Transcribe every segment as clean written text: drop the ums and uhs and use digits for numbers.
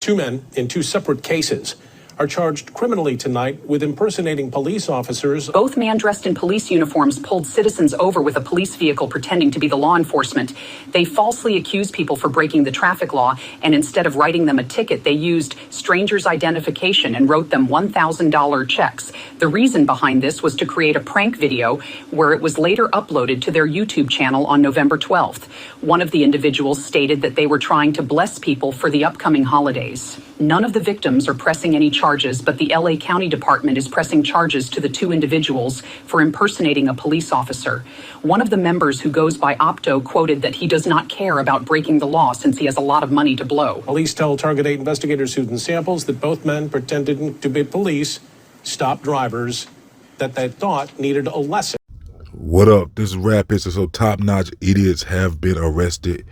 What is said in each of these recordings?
Two men in two separate cases are charged criminally tonight with impersonating police officers. Both men dressed in police uniforms pulled citizens over with a police vehicle pretending to be the law enforcement. They falsely accused people for breaking the traffic law, and instead of writing them a ticket, they used strangers' identification and wrote them $1,000 checks. The reason behind this was to create a prank video where it was later uploaded to their YouTube channel on November 12th. One of the individuals stated that they were trying to bless people for the upcoming holidays. None of the victims are pressing any charges, but the LA County Department is pressing charges to the two individuals for impersonating a police officer. One of the members, who goes by Opto, quoted that he does not care about breaking the law since he has a lot of money to blow. Police tell Target 8 investigators Susan Samples that both men pretended to be police stopped drivers that they thought needed a lesson. What up? This is Rap HITZ. So top-notch idiots have been arrested,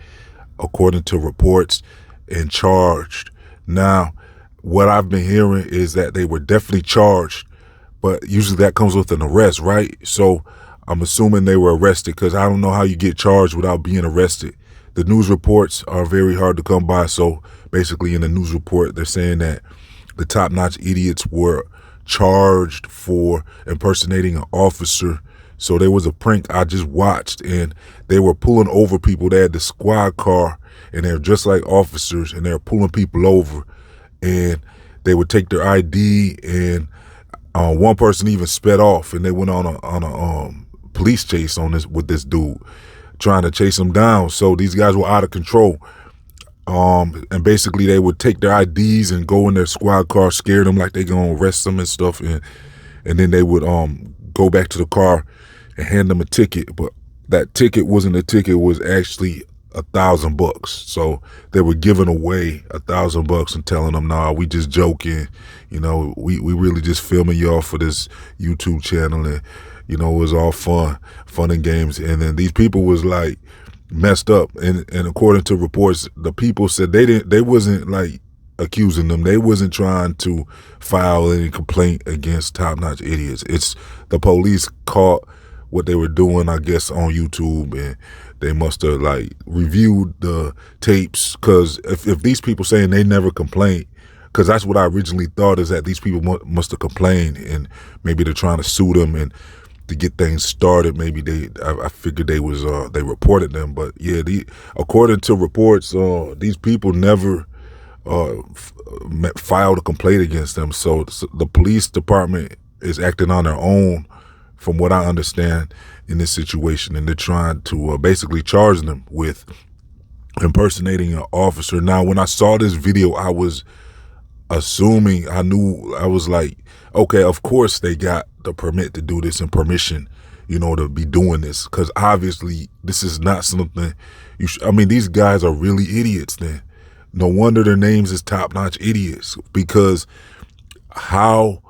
according to reports, and charged. Now, what I've been hearing is that they were definitely charged, but usually that comes with an arrest, right? So I'm assuming they were arrested, because I don't know how you get charged without being arrested. The news reports are very hard to come by. So basically in the news report, they're saying that the top-notch idiots were charged for impersonating an officer. So there was a prank I just watched, and they were pulling over people. They had the squad car, and they're just like officers, and they're pulling people over, and they would take their ID, and one person even sped off, and they went on a police chase with this dude, trying to chase him down. So these guys were out of control. And basically they would take their IDs and go in their squad car, scare them like they gonna arrest them and stuff, and then they would go back to the car and hand them a ticket. But that ticket wasn't a ticket, it was actually $1,000. So they were giving away $1,000 and telling them, nah, we just joking, you know, we really just filming y'all for this YouTube channel, and you know, it was all fun and games. And then these people was like messed up, and according to reports, the people said they wasn't like accusing them, they wasn't trying to file any complaint against top-notch idiots. It's the police caught what they were doing, I guess, on YouTube, and they must have like reviewed the tapes, because if these people saying they never complained, because that's what I originally thought, is that these people must have complained, and maybe they're trying to sue them and to get things started. Maybe I figured they reported them. But yeah, according to reports, these people never filed a complaint against them. So the police department is acting on their own, from what I understand, in this situation, and they're trying to basically charge them with impersonating an officer. Now, when I saw this video, I was assuming, I was like, okay, of course they got the permit to do this and permission, you know, to be doing this, because obviously this is not something I mean, these guys are really idiots then. No wonder their names is top-notch idiots, because how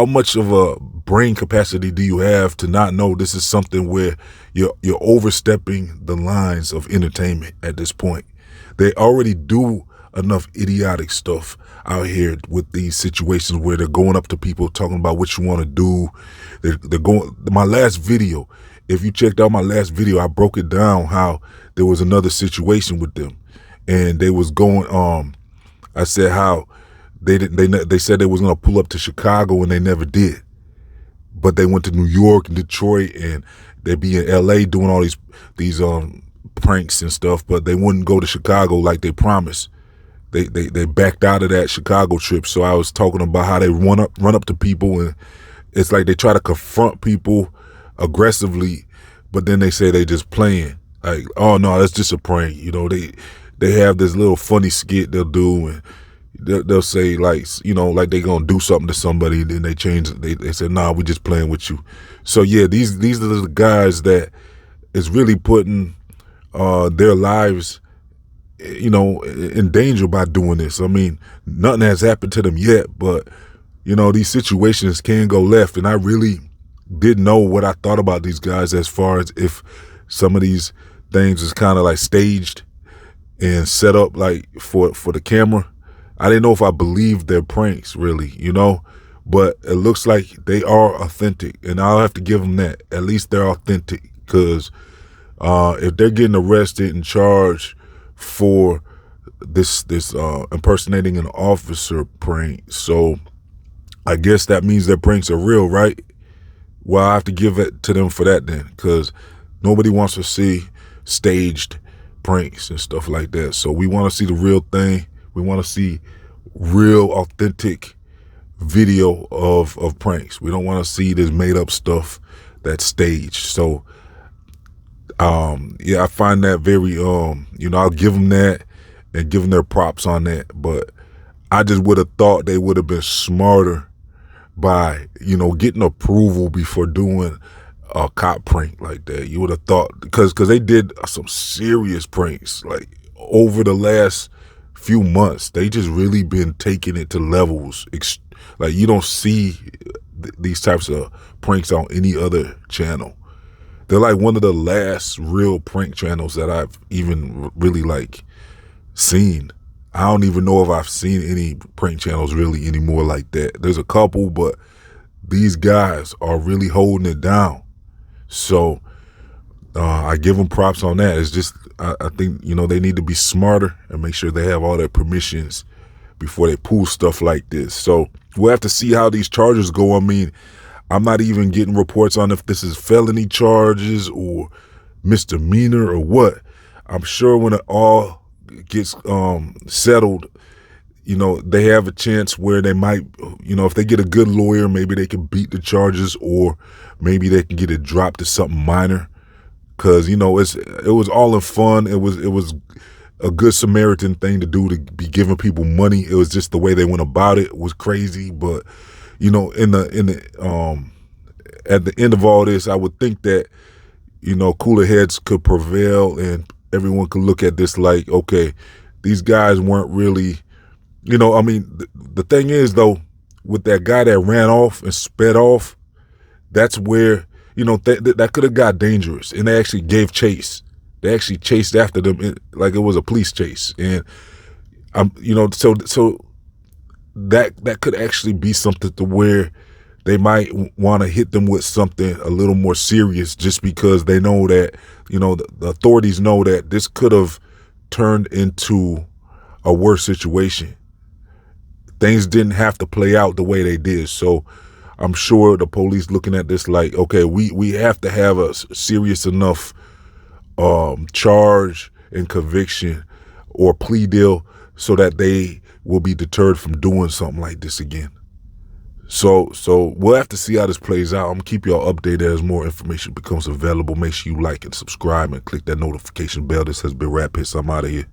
much of a brain capacity do you have to not know this is something where you're overstepping the lines of entertainment at this point? They already do enough idiotic stuff out here with these situations where they're going up to people talking about what you want to do. They're going, my last video, if you checked out my last video, I broke it down how there was another situation with them, and they was going, I said how they said they was going to pull up to Chicago, and they never did. But they went to New York and Detroit, and they'd be in LA doing all these pranks and stuff, but they wouldn't go to Chicago like they promised. They backed out of that Chicago trip. So I was talking about how they run up to people, and it's like they try to confront people aggressively, but then they say they just playing. Like, oh no, that's just a prank. You know, they have this little funny skit they'll do, and they'll say, like, you know, like they gonna do something to somebody, and then they change it. They say, nah, we just playing with you. So yeah, these are the guys that is really putting their lives, you know, in danger by doing this. I mean, nothing has happened to them yet, but you know, these situations can go left. And I really didn't know what I thought about these guys, as far as if some of these things is kind of like staged and set up like for the camera. I didn't know if I believed their pranks, really, you know, but it looks like they are authentic, and I'll have to give them that. At least they're authentic, because if they're getting arrested and charged for this impersonating an officer prank. So I guess that means that pranks are real, right? Well, I have to give it to them for that then, because nobody wants to see staged pranks and stuff like that. So we want to see the real thing. We want to see real, authentic video of pranks. We don't want to see this made up stuff that's staged. So yeah, I find that very I'll give them that and give them their props on that. But I just would have thought they would have been smarter by, getting approval before doing a cop prank like that. You would have thought, because they did some serious pranks, like over the last few months. They just really been taking it to levels. Like you don't see these types of pranks on any other channel. They're like one of the last real prank channels that I've even really seen. I don't even know if I've seen any prank channels really anymore like that. There's a couple, but these guys are really holding it down. So I give them props on that. It's just, I think, they need to be smarter and make sure they have all their permissions before they pull stuff like this. So we'll have to see how these charges go. I mean, I'm not even getting reports on if this is felony charges or misdemeanor or what. I'm sure when it all gets settled, they have a chance where they might, if they get a good lawyer, maybe they can beat the charges, or maybe they can get it dropped to something minor. Cause it was all in fun. It was a good Samaritan thing to do, to be giving people money. It was just the way they went about it was crazy. But at the end of all this, I would think that cooler heads could prevail and everyone could look at this like, okay, these guys weren't really, the thing is though, with that guy that ran off and sped off, that's where, that could have got dangerous, and they actually gave chase. They actually chased after them like it was a police chase. And so that could actually be something to where they might want to hit them with something a little more serious, just because they know that, the authorities know that this could have turned into a worse situation. Things didn't have to play out the way they did. So I'm sure the police looking at this like, okay, we have to have a serious enough charge and conviction or plea deal so that they will be deterred from doing something like this again. So we'll have to see how this plays out. I'm gonna keep y'all updated as more information becomes available. Make sure you like and subscribe and click that notification bell. This has been Rap Hits. I'm out of here.